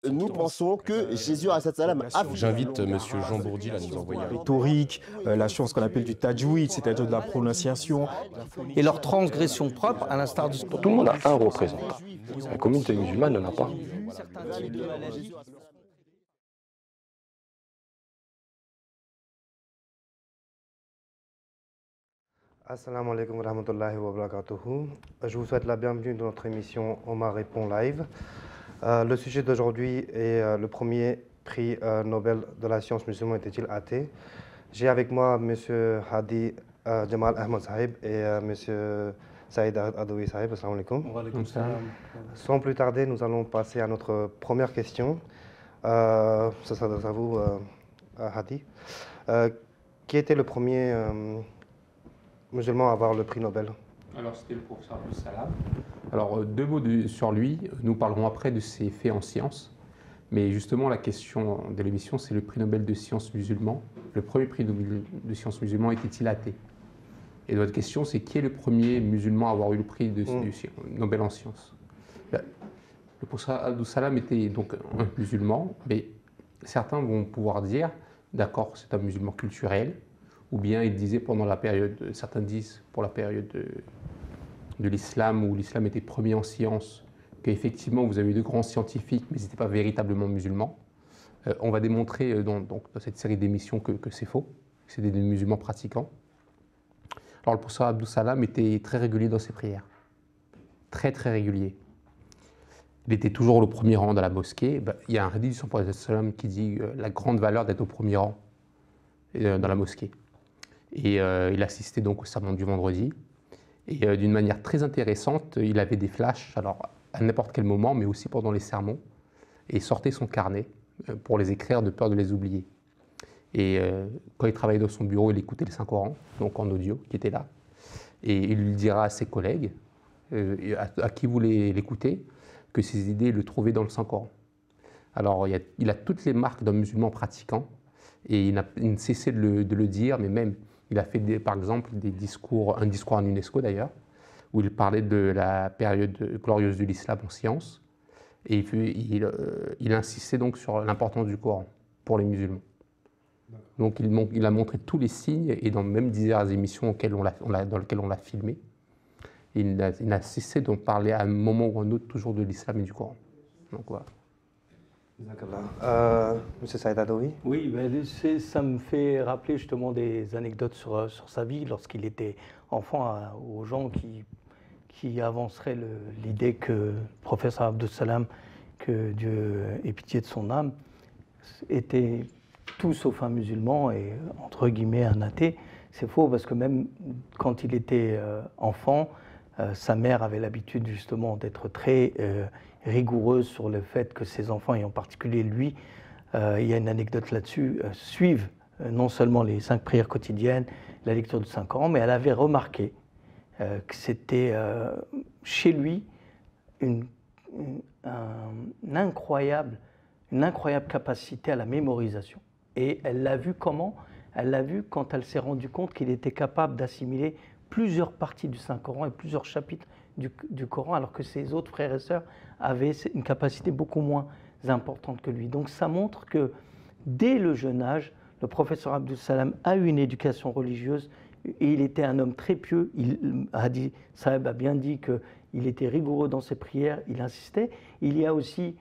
Nous pensons que Jésus salam a fait J'invite Monsieur Jean Bourdil à nous envoyer un rhétorique, la science qu'on appelle du tajwid, c'est-à-dire de la prononciation. Et leurs transgressions propres, à l'instar du... Tout le monde a un représentant. La communauté musulmane n'en a pas. Assalamu alaikum wa rahmatullahi wa barakatuhu. Je vous souhaite la bienvenue dans notre émission Omar répond live. Le sujet d'aujourd'hui est le premier prix Nobel de la science musulman était-il athée? J'ai avec moi M. Hadi Jamal Ahmad Sahib et M. Saïd Adoui Sahib. Assalamu alaikum. Wa alaykum salam. Sans plus tarder, nous allons passer à notre première question. Ça s'adresse à vous, Hadi. Qui était le premier musulman à avoir le prix Nobel? Alors, c'était le professeur Abdus Salam. Alors, deux mots sur lui. Nous parlerons après de ses faits en sciences. Mais justement, la question de l'émission, c'est le prix Nobel de sciences musulman. Le premier prix Nobel de sciences musulman était-il athée? Et notre question, c'est qui est le premier musulman à avoir eu le prix du Nobel en sciences? Le professeur Abdus Salam était donc un musulman, mais certains vont pouvoir dire, d'accord, c'est un musulman culturel, ou bien il disait pendant la période, certains disent pour la période de l'islam, où l'islam était premier en sciences, qu'effectivement vous avez eu de grands scientifiques, mais ils n'étaient pas véritablement musulmans. On va démontrer dans cette série d'émissions que c'est faux, que c'est des musulmans pratiquants. Alors le professeur Abdus Salam était très régulier dans ses prières, très très régulier. Il était toujours au premier rang dans la mosquée. Il y a un hadith du prophète sallam qui dit la grande valeur d'être au premier rang dans la mosquée. Et il assistait donc au sermon du vendredi. Et d'une manière très intéressante, il avait des flashs, alors à n'importe quel moment, mais aussi pendant les sermons, et il sortait son carnet pour les écrire de peur de les oublier. Et quand il travaillait dans son bureau, il écoutait le Saint-Coran, donc en audio, qui était là. Et il lui dira à ses collègues, à qui voulait l'écouter, que ses idées le trouvaient dans le Saint-Coran. Alors il a toutes les marques d'un musulman pratiquant, et il ne cessait de le dire, mais même, il a fait par exemple un discours à l'UNESCO d'ailleurs, où il parlait de la période glorieuse de l'islam en sciences, et il insistait donc sur l'importance du Coran pour les musulmans. Donc il a montré tous les signes, et dans même diverses émissions dans lesquelles on l'a filmé, il n'a cessé d'en parler à un moment ou à un autre toujours de l'islam et du Coran. Donc voilà. Monsieur Saïd Adoui. Oui, ça me fait rappeler justement des anecdotes sur sa vie lorsqu'il était enfant, aux gens qui avanceraient l'idée que le professeur Abdus Salam, que Dieu ait pitié de son âme, était tout sauf un musulman et entre guillemets un athée. C'est faux parce que même quand il était enfant, sa mère avait l'habitude justement d'être très rigoureuse sur le fait que ses enfants, et en particulier lui, il y a une anecdote là-dessus, suivent non seulement les 5 prières quotidiennes, la lecture du Saint-Coran, mais elle avait remarqué que c'était chez lui une incroyable capacité à la mémorisation. Et elle l'a vu comment? Elle l'a vu quand elle s'est rendue compte qu'il était capable d'assimiler plusieurs parties du Saint-Coran et plusieurs chapitres du Coran, alors que ses autres frères et sœurs avaient une capacité beaucoup moins importante que lui. Donc ça montre que dès le jeune âge, le professeur Abdus Salam a eu une éducation religieuse et il était un homme très pieux. Hadi Saheb a bien dit qu'il était rigoureux dans ses prières, il insistait. Il y a aussi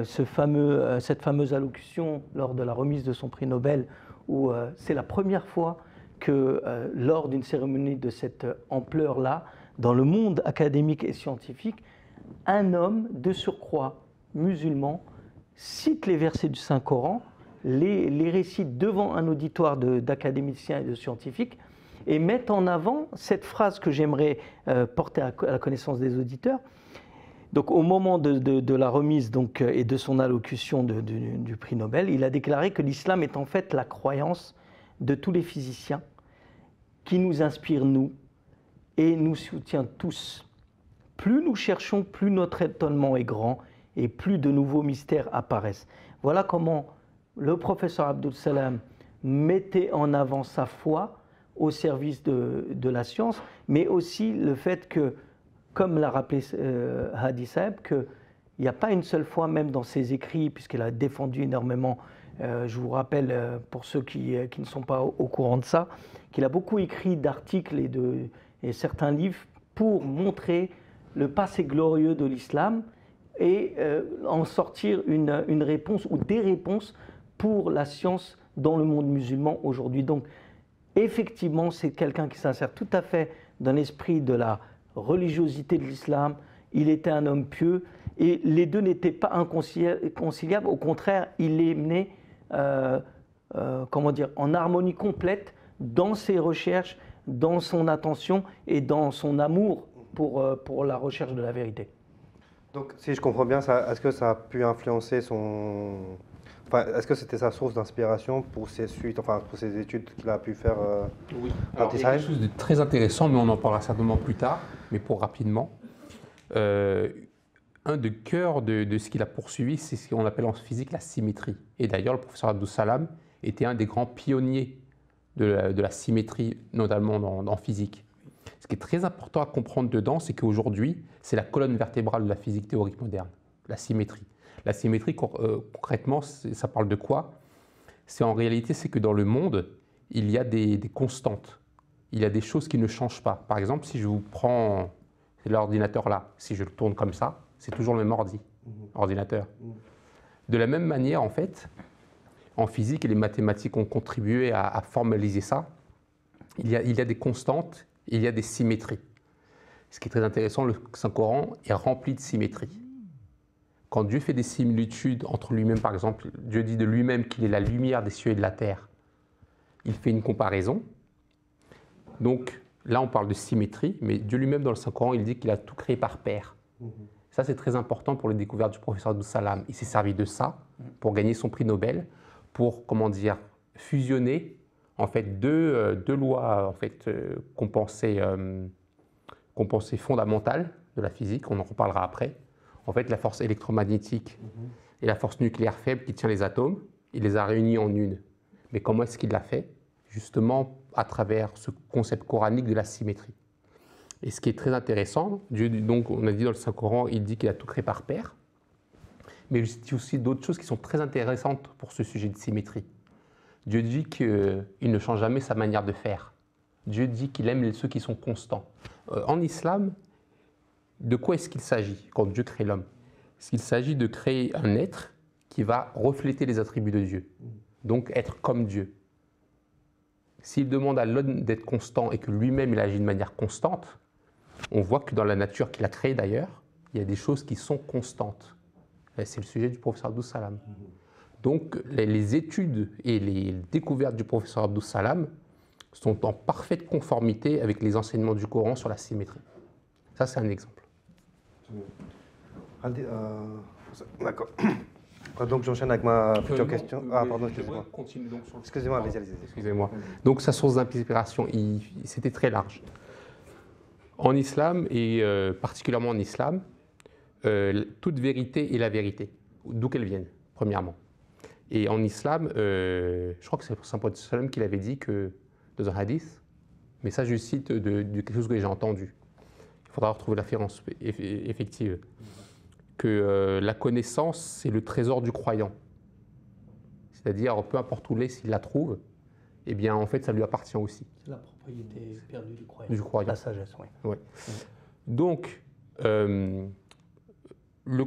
cette fameuse allocution lors de la remise de son prix Nobel où c'est la première fois que lors d'une cérémonie de cette ampleur-là, dans le monde académique et scientifique, un homme de surcroît musulman cite les versets du Saint-Coran, les récite devant un auditoire d'académiciens et de scientifiques et met en avant cette phrase que j'aimerais porter à la connaissance des auditeurs. Donc, au moment de la remise et de son allocution du prix Nobel, il a déclaré que l'islam est en fait la croyance de tous les physiciens qui nous inspire, nous, et nous soutient tous. Plus nous cherchons, plus notre étonnement est grand et plus de nouveaux mystères apparaissent. Voilà comment le professeur Abdus Salam mettait en avant sa foi au service de la science, mais aussi le fait que, comme l'a rappelé Hadi Saheb, il n'y a pas une seule fois, même dans ses écrits, puisqu'il a défendu énormément, je vous rappelle, pour ceux qui ne sont pas au courant de ça, qu'il a beaucoup écrit d'articles et certains livres pour montrer le passé glorieux de l'islam et en sortir une réponse ou des réponses pour la science dans le monde musulman aujourd'hui. Donc, effectivement, c'est quelqu'un qui s'insère tout à fait dans l'esprit de la religiosité de l'islam. Il était un homme pieux et les deux n'étaient pas inconciliables. Au contraire, il les menait en harmonie complète dans ses recherches, dans son attention et dans son amour pour la recherche de la vérité. Donc, si je comprends bien, est-ce que ça a pu influencer son... Enfin, est-ce que c'était sa source d'inspiration pour ses suites, enfin pour ses études qu'il a pu faire Oui. en Alors, il y a Israël? quelque chose de très intéressant, mais on en parlera certainement plus tard, mais pour rapidement. Un des cœurs de ce qu'il a poursuivi, c'est ce qu'on appelle en physique la symétrie. Et d'ailleurs, le professeur Abdus Salam était un des grands pionniers de la symétrie, notamment en physique. Ce qui est très important à comprendre dedans, c'est qu'aujourd'hui, c'est la colonne vertébrale de la physique théorique moderne, la symétrie. La symétrie, concrètement, ça parle de quoi? En réalité, c'est que dans le monde, il y a des constantes. Il y a des choses qui ne changent pas. Par exemple, si je vous prends l'ordinateur là, si je le tourne comme ça, c'est toujours le même ordinateur. De la même manière, en fait, en physique, et les mathématiques ont contribué à formaliser ça, il y a des constantes, il y a des symétries. Ce qui est très intéressant, le Saint-Coran est rempli de symétries. Quand Dieu fait des similitudes entre lui-même, par exemple, Dieu dit de lui-même qu'il est la lumière des cieux et de la terre, il fait une comparaison. Donc là, on parle de symétrie, mais Dieu lui-même, dans le Saint-Coran, il dit qu'il a tout créé par paire. Ça, c'est très important pour les découvertes du professeur Abdus Salam. Il s'est servi de ça pour gagner son prix Nobel, pour, fusionner en fait, deux lois qu'on pensait fondamentales de la physique, on en reparlera après. En fait, la force électromagnétique et la force nucléaire faible qui tient les atomes, il les a réunis en une. Mais comment est-ce qu'il l'a fait? Justement, à travers ce concept coranique de la symétrie. Et ce qui est très intéressant, Dieu, donc, on a dit dans le Saint-Coran, il dit qu'il a tout créé par paire, mais il dit aussi d'autres choses qui sont très intéressantes pour ce sujet de symétrie. Dieu dit qu'il ne change jamais sa manière de faire. Dieu dit qu'il aime ceux qui sont constants. En islam, de quoi est-ce qu'il s'agit quand Dieu crée l'homme? Il s'agit de créer un être qui va refléter les attributs de Dieu, donc être comme Dieu. S'il demande à l'homme d'être constant et que lui-même il agit de manière constante, on voit que dans la nature qu'il a créée d'ailleurs, il y a des choses qui sont constantes. C'est le sujet du professeur Abdus Salam. Donc les études et les découvertes du professeur Abdus Salam sont en parfaite conformité avec les enseignements du Coran sur la symétrie. Ça, c'est un exemple. D'accord. Donc j'enchaîne avec ma future question. Ah, pardon, excusez-moi. Excusez-moi, allez-y. Excusez-moi. Donc sa source d'inspiration, c'était très large. En islam, et particulièrement en islam, toute vérité est la vérité, d'où qu'elle vienne, premièrement. Et en islam, je crois que c'est le Saint Prophète sallam qui l'avait dit que, dans un hadith, mais ça je cite de quelque chose que j'ai entendu. Il faudra retrouver la référence effective. Que la connaissance, c'est le trésor du croyant. C'est-à-dire, peu importe où il est, s'il la trouve, eh bien, en fait, ça lui appartient aussi. C'est la propriété perdue du croyant. Du croyant. La sagesse, oui. Ouais. Donc, le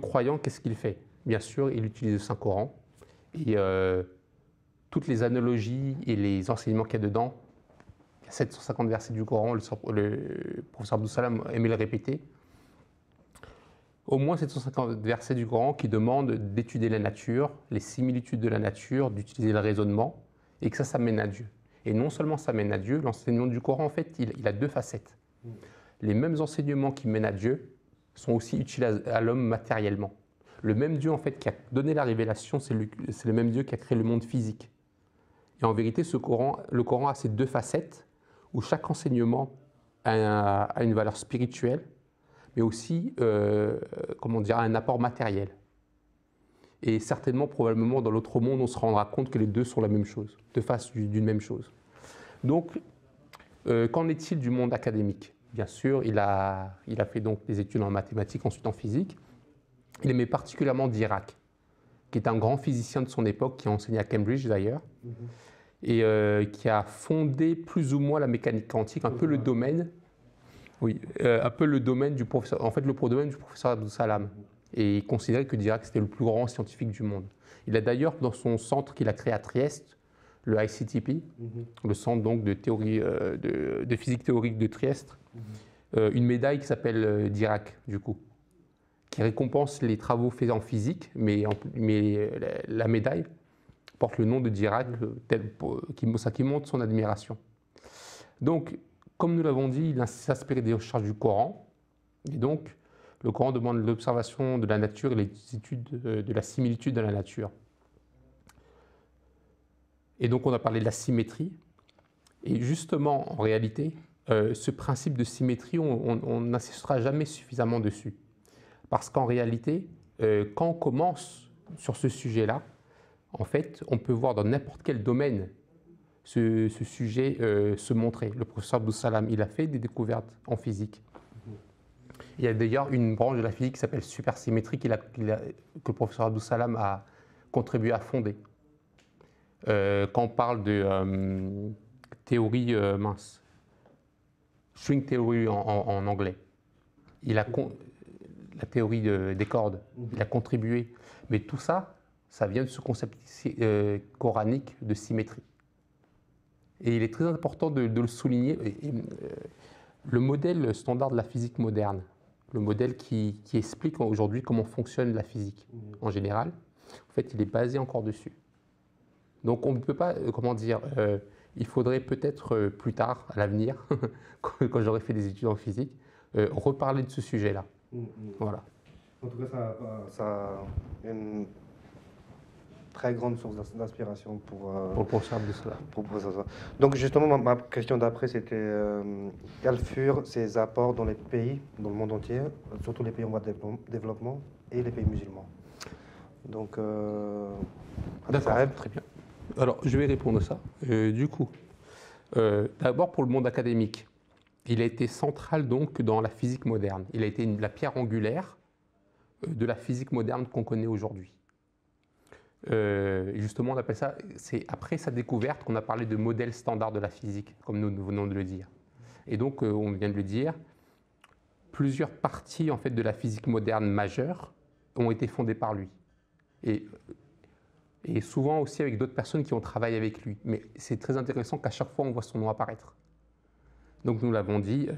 croyant, qu'est-ce qu'il fait? Bien sûr, il utilise le Saint-Coran et toutes les analogies et les enseignements qu'il y a dedans. Il y a 750 versets du Coran, le professeur Abdus Salam aimait le répéter. Au moins 750 versets du Coran qui demandent d'étudier la nature, les similitudes de la nature, d'utiliser le raisonnement, et que ça mène à Dieu. Et non seulement ça mène à Dieu, l'enseignement du Coran, en fait, il a deux facettes. Les mêmes enseignements qui mènent à Dieu sont aussi utiles à l'homme matériellement. Le même Dieu, en fait, qui a donné la révélation, c'est le même Dieu qui a créé le monde physique. Et en vérité, le Coran a ces deux facettes, où chaque enseignement a une valeur spirituelle, mais aussi, un apport matériel. Et certainement, probablement, dans l'autre monde, on se rendra compte que les deux sont la même chose, deux faces d'une même chose. Donc, qu'en est-il du monde académique? Bien sûr, il a fait donc des études en mathématiques, ensuite en physique. Il aimait particulièrement Dirac, qui est un grand physicien de son époque, qui a enseigné à Cambridge d'ailleurs, et qui a fondé plus ou moins la mécanique quantique, un peu le domaine, un peu le domaine du professeur, en fait le domaine du professeur Abdus Salam. Et il considérait que Dirac c'était le plus grand scientifique du monde. Il a d'ailleurs dans son centre qu'il a créé à Trieste, le ICTP, le centre donc de théorie de physique théorique de Trieste, une médaille qui s'appelle Dirac du coup, qui récompense les travaux faits en physique, mais la médaille porte le nom de Dirac, qui montre son admiration. Donc, comme nous l'avons dit, il s'inspirait des recherches du Coran, et donc le Coran demande l'observation de la nature et les études de la similitude de la nature. Et donc on a parlé de la symétrie, et justement, en réalité, ce principe de symétrie, on n'insistera jamais suffisamment dessus. Parce qu'en réalité, quand on commence sur ce sujet-là, en fait, on peut voir dans n'importe quel domaine ce sujet se montrer. Le professeur Abdus Salam, il a fait des découvertes en physique. Il y a d'ailleurs une branche de la physique qui s'appelle supersymétrie que le professeur Abdus Salam a contribué à fonder. Quand on parle de théorie string theory en anglais, la théorie des cordes, il a contribué. Mais tout ça, ça vient de ce concept coranique de symétrie. Et il est très important de le souligner. Le modèle standard de la physique moderne, le modèle qui explique aujourd'hui comment fonctionne la physique en général, en fait, il est basé encore dessus. Donc on ne peut pas, il faudrait peut-être plus tard, à l'avenir, quand j'aurai fait des études en physique, reparler de ce sujet-là. Voilà. En tout cas, ça a une très grande source d'inspiration pour le professeur Abdus Salam. Donc justement, ma question d'après, c'était quels furent ses apports dans les pays, dans le monde entier, surtout les pays en voie de développement et les pays musulmans. Donc, d'accord, très bien. Alors, je vais répondre à ça. Du coup, d'abord pour le monde académique, il a été central donc dans la physique moderne. Il a été la pierre angulaire de la physique moderne qu'on connaît aujourd'hui. Justement, on appelle ça, c'est après sa découverte qu'on a parlé de modèle standard de la physique, comme nous venons de le dire. Et donc, on vient de le dire, plusieurs parties en fait, de la physique moderne majeure ont été fondées par lui. Et souvent aussi avec d'autres personnes qui ont travaillé avec lui. Mais c'est très intéressant qu'à chaque fois, on voit son nom apparaître. Donc, nous l'avons dit,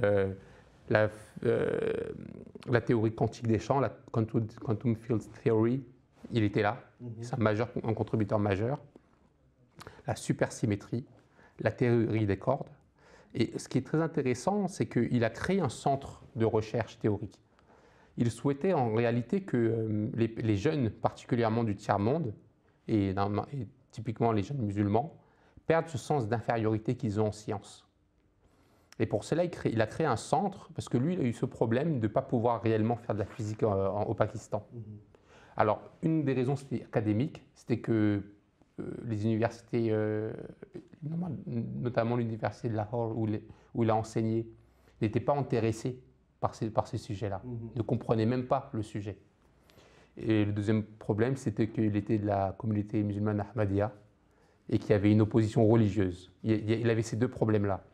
la théorie quantique des champs, la Quantum Field Theory, il était là, c'est un contributeur majeur. La supersymétrie, la théorie des cordes. Et ce qui est très intéressant, c'est qu'il a créé un centre de recherche théorique. Il souhaitait en réalité que les jeunes, particulièrement du tiers-monde, et typiquement les jeunes musulmans, perdent ce sens d'infériorité qu'ils ont en sciences. Et pour cela, il a créé un centre, parce que lui, il a eu ce problème de ne pas pouvoir réellement faire de la physique au Pakistan. Alors, une des raisons académiques, c'était que les universités, notamment l'université de Lahore où il a enseigné, n'étaient pas intéressées par ces sujets-là, ne comprenaient même pas le sujet. Et le deuxième problème, c'était qu'il était de la communauté musulmane Ahmadiyya et qu'il y avait une opposition religieuse. Il avait ces deux problèmes-là.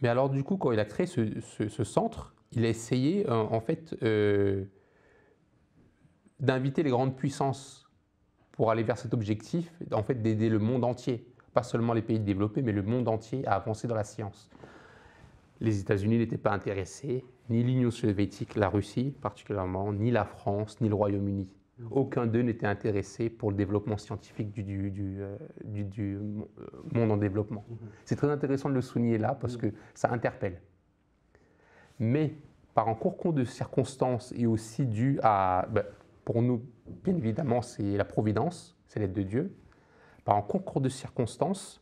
Mais alors, du coup, quand il a créé ce centre, il a essayé, en fait, d'inviter les grandes puissances pour aller vers cet objectif, en fait, d'aider le monde entier, pas seulement les pays développés, mais le monde entier à avancer dans la science. Les États-Unis n'étaient pas intéressés, ni l'Union soviétique, la Russie particulièrement, ni la France, ni le Royaume-Uni. Aucun d'eux n'était intéressé pour le développement scientifique du monde en développement. C'est très intéressant de le souligner là parce que ça interpelle. Mais par un concours de circonstances et aussi dû à, pour nous, bien évidemment, c'est la providence, c'est l'aide de Dieu. Par un concours de circonstances,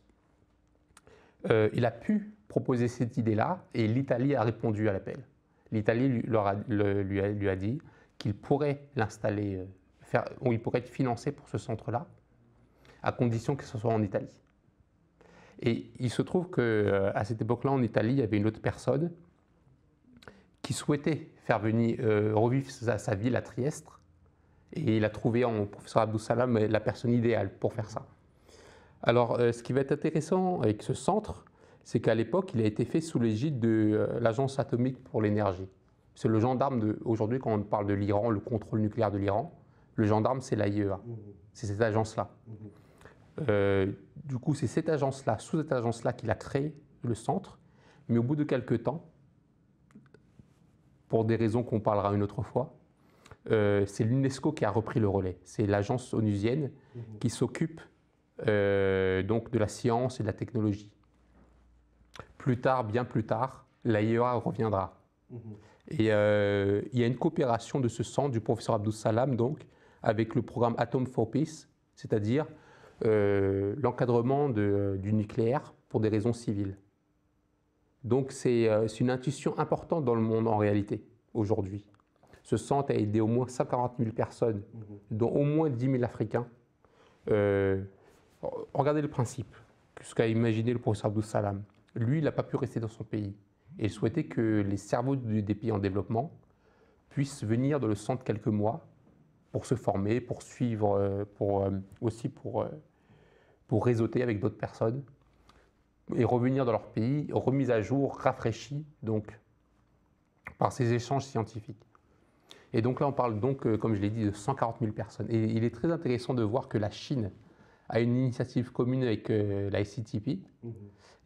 il a pu proposer cette idée-là et l'Italie a répondu à l'appel. L'Italie lui a dit qu'il pourrait l'installer, il pourrait être financé pour ce centre-là, à condition que ce soit en Italie. Et il se trouve qu'à cette époque-là, en Italie, il y avait une autre personne qui souhaitait faire venir, revivre sa ville à Trieste. Et il a trouvé en professeur Abdou Salam la personne idéale pour faire ça. Alors, ce qui va être intéressant avec ce centre, c'est qu'à l'époque, il a été fait sous l'égide de l'Agence atomique pour l'énergie. C'est le gendarme aujourd'hui, quand on parle de l'Iran, le contrôle nucléaire de l'Iran, le gendarme, c'est l'AIEA. C'est cette agence-là. Du coup, c'est cette agence-là, sous cette agence-là, qu'il a créé le centre. Mais au bout de quelques temps, pour des raisons qu'on parlera une autre fois, c'est l'UNESCO qui a repris le relais. C'est l'agence onusienne qui s'occupe donc de la science et de la technologie. Plus tard, bien plus tard, l'AIEA reviendra. Et il y a une coopération de ce centre du professeur Abdou Salam donc, avec le programme Atom for Peace, c'est-à-dire l'encadrement du nucléaire pour des raisons civiles. Donc c'est une intuition importante dans le monde en réalité, aujourd'hui. Ce centre a aidé au moins 140 000 personnes, dont au moins 10 000 Africains. Regardez le principe, ce qu'a imaginé le professeur Abdou Salam. Lui, il n'a pas pu rester dans son pays. Et il souhaitait que les cerveaux des pays en développement puissent venir dans le centre quelques mois pour se former, pour suivre, aussi pour réseauter avec d'autres personnes et revenir dans leur pays, remis à jour, rafraîchis, donc, par ces échanges scientifiques. Et donc là, on parle donc, comme je l'ai dit, de 140 000 personnes. Et il est très intéressant de voir que la Chine a une initiative commune avec la ICTP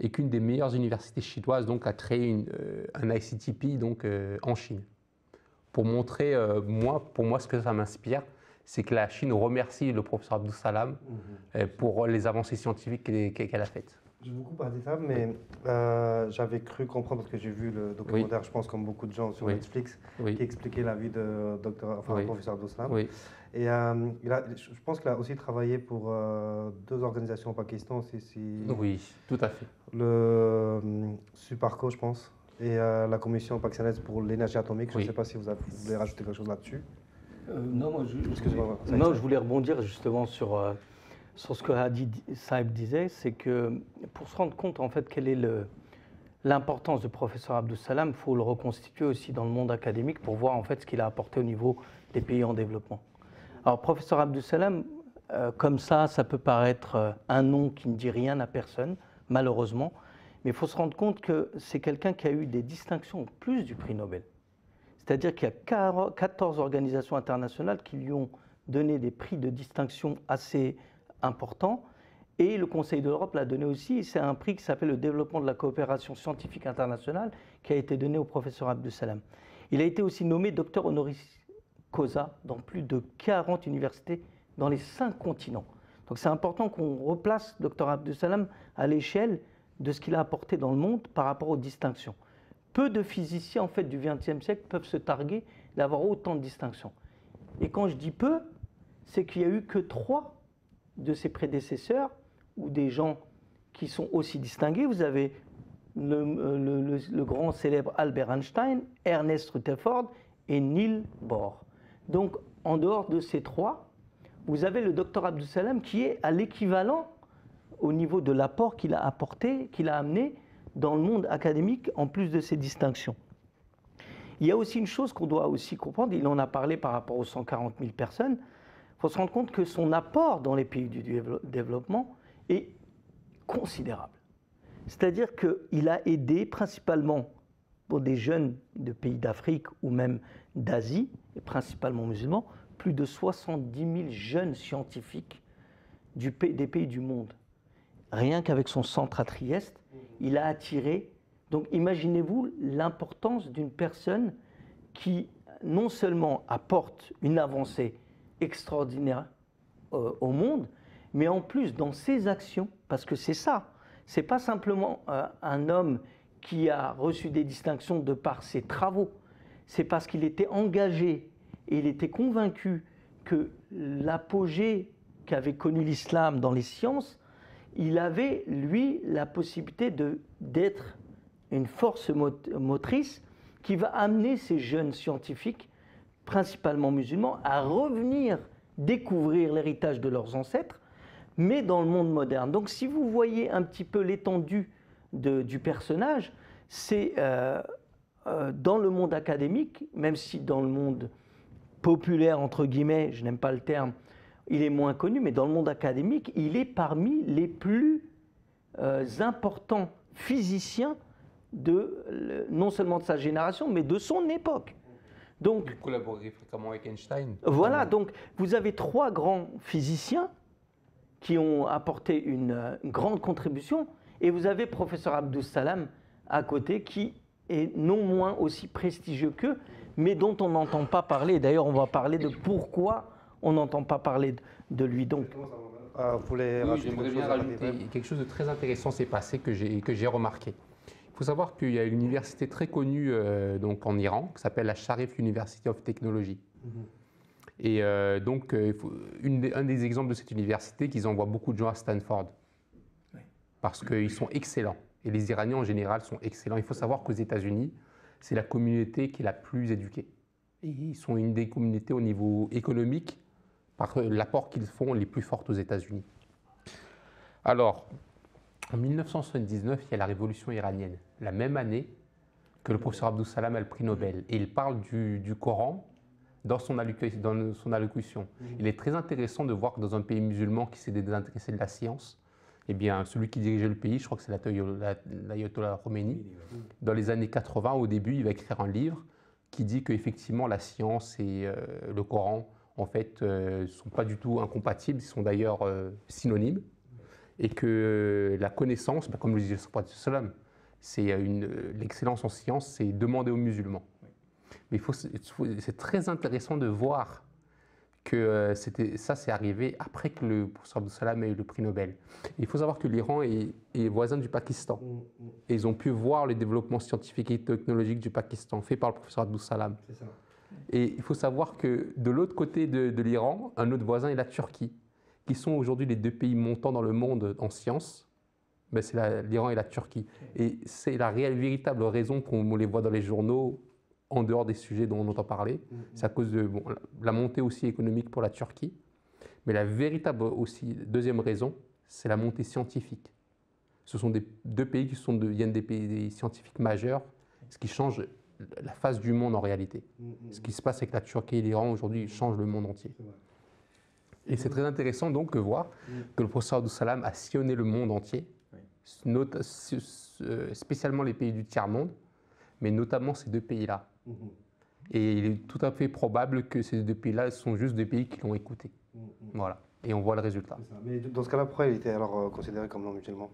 et qu'une des meilleures universités chinoises donc, a créé un ICTP donc, en Chine. Pour montrer, pour moi, ce que ça m'inspire, c'est que la Chine remercie le professeur Abdou Salam pour les avancées scientifiques qu'elle a faites. J'ai beaucoup parlé de ça, mais j'avais cru comprendre, parce que j'ai vu le documentaire, je pense comme beaucoup de gens sur Netflix, qui expliquait la vie de professeur Abdou Salam. Et je pense qu'il a aussi travaillé pour deux organisations au Pakistan. Oui, tout à fait. Le Suparco, je pense, et la commission pakistanaise pour l'énergie atomique. Je ne sais pas si vous voulez rajouter quelque chose là-dessus. Non, je voulais rebondir justement sur ce que Hadi Saïb disait, c'est que pour se rendre compte en fait quelle est l'importance du professeur Abdou Salam, il faut le reconstituer aussi dans le monde académique pour voir en fait ce qu'il a apporté au niveau des pays en développement. Alors professeur Abdou Salam, comme ça peut paraître un nom qui ne dit rien à personne, malheureusement, mais il faut se rendre compte que c'est quelqu'un qui a eu des distinctions en plus du prix Nobel. C'est-à-dire qu'il y a 14 organisations internationales qui lui ont donné des prix de distinction assez importants. Et le Conseil de l'Europe l'a donné aussi. C'est un prix qui s'appelle le développement de la coopération scientifique internationale qui a été donné au professeur Abdou Salam. Il a été aussi nommé docteur honoris causa dans plus de 40 universités dans les 5 continents. Donc c'est important qu'on replace docteur Abdou Salam à l'échelle de ce qu'il a apporté dans le monde par rapport aux distinctions. Peu de physiciens en fait, du XXe siècle peuvent se targuer d'avoir autant de distinctions. Et quand je dis peu, c'est qu'il n'y a eu que 3 de ses prédécesseurs ou des gens qui sont aussi distingués. Vous avez le grand célèbre Albert Einstein, Ernest Rutherford et Niels Bohr. Donc en dehors de ces 3, vous avez le docteur Abdou Salam qui est à l'équivalent au niveau de l'apport qu'il a apporté, qu'il a amené dans le monde académique en plus de ces distinctions. Il y a aussi une chose qu'on doit aussi comprendre, il en a parlé par rapport aux 140 000 personnes, il faut se rendre compte que son apport dans les pays du développement est considérable. C'est-à-dire qu'il a aidé principalement pour des jeunes de pays d'Afrique ou même d'Asie, et principalement musulmans, plus de 70 000 jeunes scientifiques des pays du monde. Rien qu'avec son centre à Trieste, il a attiré. Donc imaginez-vous l'importance d'une personne qui non seulement apporte une avancée extraordinaire au monde, mais en plus dans ses actions, parce que c'est ça, c'est pas simplement un homme qui a reçu des distinctions de par ses travaux, c'est parce qu'il était engagé et il était convaincu que l'apogée qu'avait connu l'islam dans les sciences, il avait, lui, la possibilité d'être une force motrice qui va amener ces jeunes scientifiques, principalement musulmans, à revenir découvrir l'héritage de leurs ancêtres, mais dans le monde moderne. Donc si vous voyez un petit peu l'étendue du personnage, c'est dans le monde académique, même si dans le monde populaire, entre guillemets, je n'aime pas le terme, il est moins connu, mais dans le monde académique, il est parmi les plus importants physiciens non seulement de sa génération, mais de son époque. Donc, Il collaborait fréquemment avec Einstein. voilà, donc vous avez 3 grands physiciens qui ont apporté une grande contribution, et vous avez professeur Abdus Salam à côté qui est non moins aussi prestigieux qu'eux, mais dont on n'entend pas parler. D'ailleurs, on va parler de pourquoi on n'entend pas parler de lui. Donc, Vous voulez Oui, rajouter j'aimerais quelque bien chose à rajouter Habib? quelque chose de très intéressant s'est passé que j'ai remarqué. Il faut savoir qu'il y a une université très connue donc en Iran qui s'appelle la Sharif University of Technology. Et donc, un des exemples de cette université, qu'ils envoient beaucoup de gens à Stanford. Parce qu'ils sont excellents. Et les Iraniens en général sont excellents. Il faut savoir qu'aux États-Unis, c'est la communauté qui est la plus éduquée. Et ils sont une des communautés au niveau économique, par l'apport qu'ils font, les plus fortes aux États-Unis. Alors, en 1979, il y a la révolution iranienne, la même année que le professeur Abdus Salam a le prix Nobel. Et il parle du Coran dans son allocution. Il est très intéressant de voir que dans un pays musulman qui s'est désintéressé de la science, eh bien, celui qui dirigeait le pays, je crois que c'est l'ayatollah Khomeini, dans les années 80, au début, il va écrire un livre qui dit qu'effectivement, la science et le Coran, en fait, ne sont pas du tout incompatibles, ils sont d'ailleurs synonymes, et que la connaissance, comme le disait le prophète Salam, c'est l'excellence en science, c'est demander aux musulmans. Mais c'est très intéressant de voir que ça s'est arrivé après que le professeur Abdus Salam ait eu le prix Nobel. Il faut savoir que l'Iran est voisin du Pakistan. Et ils ont pu voir le développement scientifique et technologique du Pakistan, fait par le professeur Abdus Salam. Et il faut savoir que de l'autre côté de l'Iran, un autre voisin est la Turquie, qui sont aujourd'hui les 2 pays montants dans le monde en sciences. Ben, c'est l'Iran et la Turquie. Et c'est la véritable raison qu'on les voit dans les journaux, en dehors des sujets dont on entend parler. C'est à cause de la montée aussi économique pour la Turquie. Mais la véritable aussi, deuxième raison, c'est la montée scientifique. Ce sont 2 pays qui deviennent des scientifiques majeurs, ce qui change la face du monde en réalité. Ce qui se passe avec la Turquie et l'Iran aujourd'hui change le monde entier. Et c'est très intéressant donc de voir que le professeur Abdus Salam a sillonné le monde entier, spécialement les pays du tiers-monde, mais notamment ces 2 pays-là. Et il est tout à fait probable que ces 2 pays-là sont juste des pays qui l'ont écouté. Voilà. Et on voit le résultat. Mais dans ce cas-là, pourquoi il était alors considéré comme non musulman?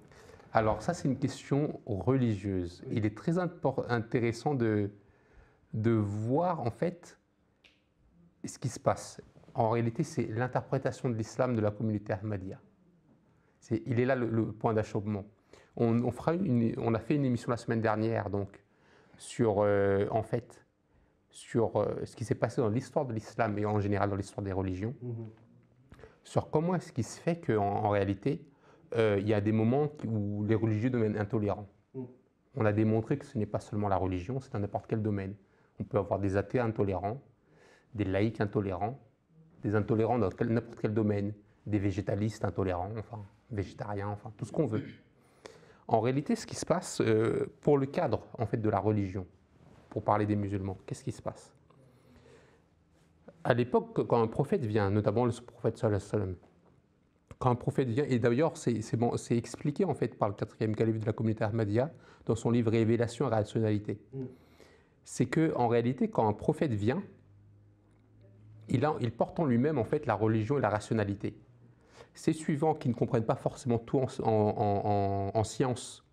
Alors ça, c'est une question religieuse. Il est très intéressant de voir en fait ce qui se passe. En réalité, c'est l'interprétation de l'islam de la communauté Ahmadiyya. Il est là le point d'achoppement. On a fait une émission la semaine dernière donc, sur ce qui s'est passé dans l'histoire de l'islam et en général dans l'histoire des religions, sur comment est-ce qu'il se fait qu'en réalité, il y a des moments où les religieux deviennent intolérants. On a démontré que ce n'est pas seulement la religion, c'est dans n'importe quel domaine. On peut avoir des athées intolérants, des laïcs intolérants, des intolérants dans n'importe quel domaine, des végétalistes intolérants, enfin végétariens, enfin tout ce qu'on veut. En réalité, ce qui se passe pour le cadre en fait de la religion, pour parler des musulmans, qu'est-ce qui se passe? À l'époque, quand un prophète vient, notamment le prophète sallallahu alayhi wa sallam, quand un prophète vient, et d'ailleurs c'est expliqué en fait par le 4e calife de la communauté Ahmadiyya dans son livre Révélation et rationalité, c'est que en réalité, quand un prophète vient, il porte en lui-même en fait la religion et la rationalité. Ces suivants qui ne comprennent pas forcément tout en science,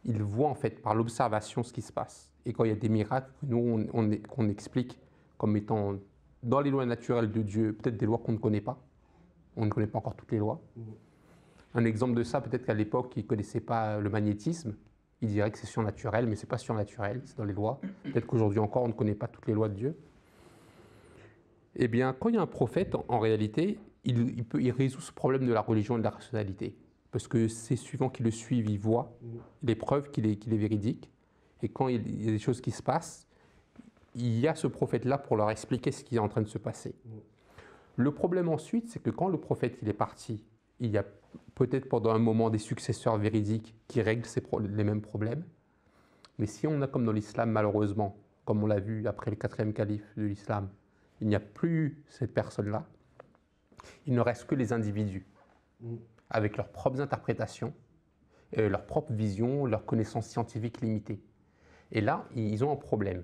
ils voient en fait par l'observation ce qui se passe. Et quand il y a des miracles, nous qu'on explique comme étant dans les lois naturelles de Dieu, peut-être des lois qu'on ne connaît pas. On ne connaît pas encore toutes les lois. Un exemple de ça, peut-être qu'à l'époque, ils ne connaissaient pas le magnétisme. Ils diraient que c'est surnaturel, mais ce n'est pas surnaturel, c'est dans les lois. Peut-être qu'aujourd'hui encore, on ne connaît pas toutes les lois de Dieu. Eh bien, quand il y a un prophète, en réalité, il résout ce problème de la religion et de la rationalité. Parce que ces suivants qui le suivent, ils voient les preuves qu'il est véridique. Et quand il y a des choses qui se passent, il y a ce prophète-là pour leur expliquer ce qui est en train de se passer. Le problème ensuite, c'est que quand le prophète il est parti, il y a peut-être pendant un moment des successeurs véridiques qui règlent les mêmes problèmes. Mais si on a comme dans l'islam, malheureusement, comme on l'a vu après le 4e calife de l'islam, il n'y a plus cette personne-là, il ne reste que les individus, avec leurs propres interprétations, leurs propres visions, leurs connaissances scientifiques limitées. Et là, ils ont un problème.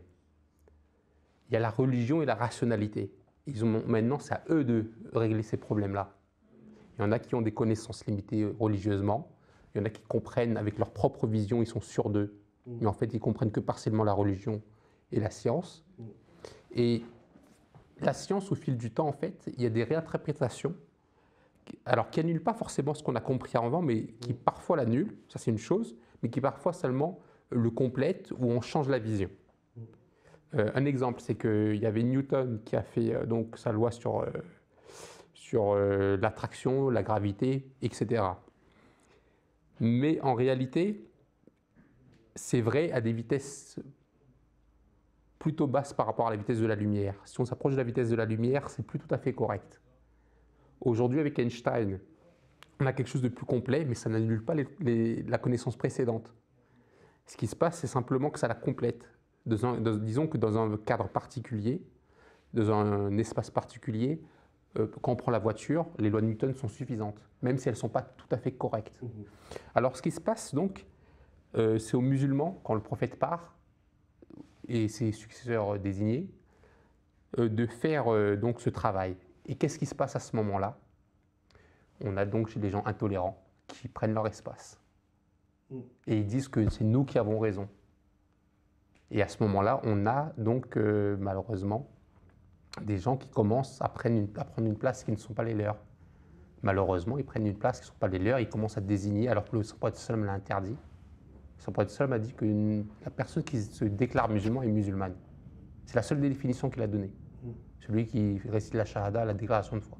Il y a la religion et la rationalité. Maintenant, c'est à eux de régler ces problèmes-là. Il y en a qui ont des connaissances limitées religieusement, il y en a qui comprennent avec leur propre vision, ils sont sûrs d'eux, mais en fait, ils comprennent que partiellement la religion et la science. Et la science, au fil du temps, en fait, il y a des réinterprétations, alors qui annulent pas forcément ce qu'on a compris avant, mais qui parfois l'annulent, ça c'est une chose, mais qui parfois seulement le complètent ou on change la vision. Un exemple, c'est qu'il y avait Newton qui a fait donc sa loi sur l'attraction, la gravité, etc. Mais en réalité, c'est vrai à des vitesses plutôt basses par rapport à la vitesse de la lumière. Si on s'approche de la vitesse de la lumière, c'est plus tout à fait correct. Aujourd'hui, avec Einstein, on a quelque chose de plus complet, mais ça n'annule pas la connaissance précédente. Ce qui se passe, c'est simplement que ça la complète. Disons que dans un cadre particulier, dans un espace particulier, quand on prend la voiture, les lois de Newton sont suffisantes, même si elles ne sont pas tout à fait correctes. Alors ce qui se passe donc, c'est aux musulmans, quand le prophète part, et ses successeurs désignés, de faire donc ce travail. Et qu'est-ce qui se passe à ce moment-là? On a donc des gens intolérants qui prennent leur espace. Et ils disent que c'est nous qui avons raison. Et à ce moment-là, on a donc malheureusement des gens qui commencent à prendre une place qui ne sont pas les leurs. Malheureusement, ils prennent une place qui ne sont pas les leurs, ils commencent à désigner, alors que le prophète sallam l'a interdit. Le prophète sallam a dit que la personne qui se déclare musulman est musulmane. C'est la seule définition qu'il a donnée. Celui qui récite la shahada, la déclaration de foi.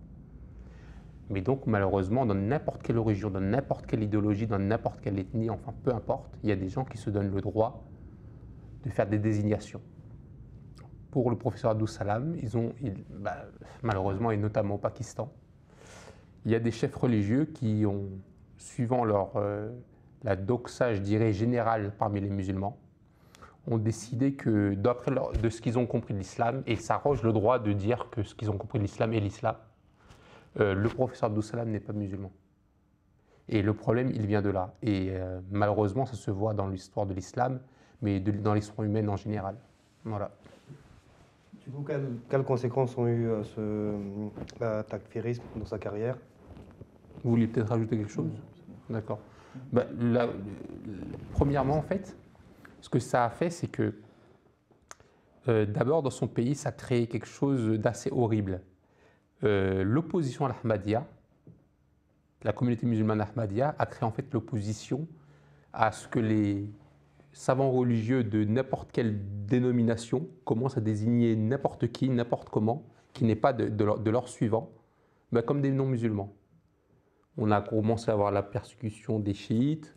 Mais donc, malheureusement, dans n'importe quelle religion, dans n'importe quelle idéologie, dans n'importe quelle ethnie, enfin, peu importe, il y a des gens qui se donnent le droit de faire des désignations. Pour le professeur Abdou Salam, malheureusement, et notamment au Pakistan, il y a des chefs religieux qui ont, suivant la doxa, je dirais, générale parmi les musulmans, ont décidé que, d'après de ce qu'ils ont compris de l'islam, et ils s'arrogent le droit de dire que ce qu'ils ont compris de l'islam est l'islam, le professeur Abdou Salam n'est pas musulman. Et le problème, il vient de là. Et malheureusement, ça se voit dans l'histoire de l'islam, mais dans l'histoire humaine en général. Voilà. Du coup, quelles conséquences ont eu ce takfirisme dans sa carrière? Vous vouliez peut-être rajouter quelque chose? D'accord. Premièrement, en fait, ce que ça a fait, c'est que d'abord, dans son pays, ça a créé quelque chose d'assez horrible. L'opposition à l'Ahmadiyya, la communauté musulmane Ahmadiyya, a créé en fait l'opposition à ce que les savants religieux de n'importe quelle dénomination commencent à désigner n'importe qui, n'importe comment, qui n'est pas de leur suivant, comme des non-musulmans. On a commencé à avoir la persécution des chiites,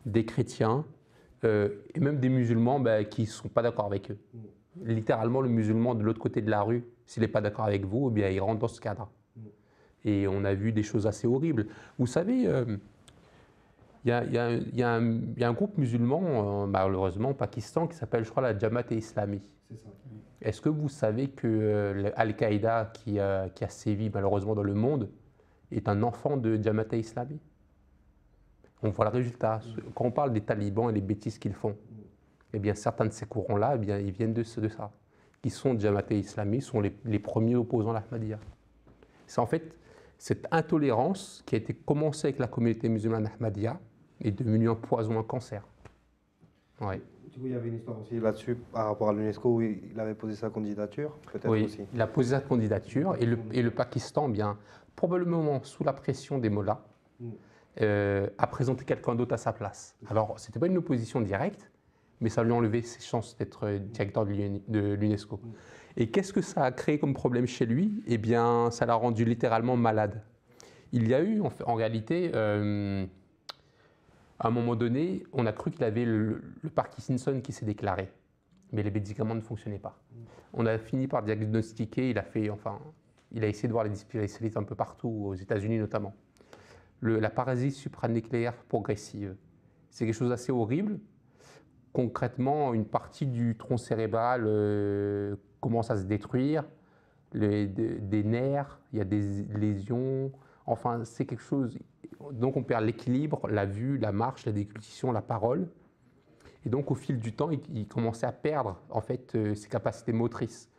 des chrétiens, et même des musulmans qui ne sont pas d'accord avec eux. Littéralement, le musulman de l'autre côté de la rue, s'il n'est pas d'accord avec vous, il rentre dans ce cadre. Et on a vu des choses assez horribles. Vous savez, il y a un groupe musulman, malheureusement, au Pakistan, qui s'appelle, je crois, la Jamaat-e-Islami. C'est ça. Est-ce que vous savez que Al-Qaïda, qui a sévi malheureusement dans le monde, est un enfant de Jamaat-e-Islami? On voit le résultat. Quand on parle des talibans et les bêtises qu'ils font, eh bien, certains de ces courants-là, eh bien, ils viennent de ça. Qui sont Jamaat-e-Islami, sont les premiers opposants à l'Ahmadiyya. C'est en fait cette intolérance qui a été commencée avec la communauté musulmane Ahmadiyya est devenue un poison, un cancer. Ouais. Du coup, il y avait une histoire aussi là-dessus par rapport à l'UNESCO où il avait posé sa candidature, peut-être aussi. Il a posé sa candidature et le Pakistan, bien, probablement sous la pression des mollahs, a présenté quelqu'un d'autre à sa place. Alors, ce n'était pas une opposition directe, mais ça lui a enlevé ses chances d'être directeur de l'UNESCO. Et qu'est-ce que ça a créé comme problème chez lui? Eh bien, ça l'a rendu littéralement malade. Il y a eu, en réalité, à un moment donné, on a cru qu'il avait le Parkinson qui s'est déclaré, mais les médicaments ne fonctionnaient pas. On a fini par diagnostiquer, il a essayé de voir les spécialistes un peu partout, aux États-Unis notamment. La paralysie supranucléaire progressive, c'est quelque chose d'assez horrible. concrètement, une partie du tronc cérébral commence à se détruire, des nerfs, il y a des lésions, enfin c'est quelque chose, donc on perd l'équilibre, la vue, la marche, la déglutition, la parole, et donc au fil du temps, il commençait à perdre en fait ses capacités motrices.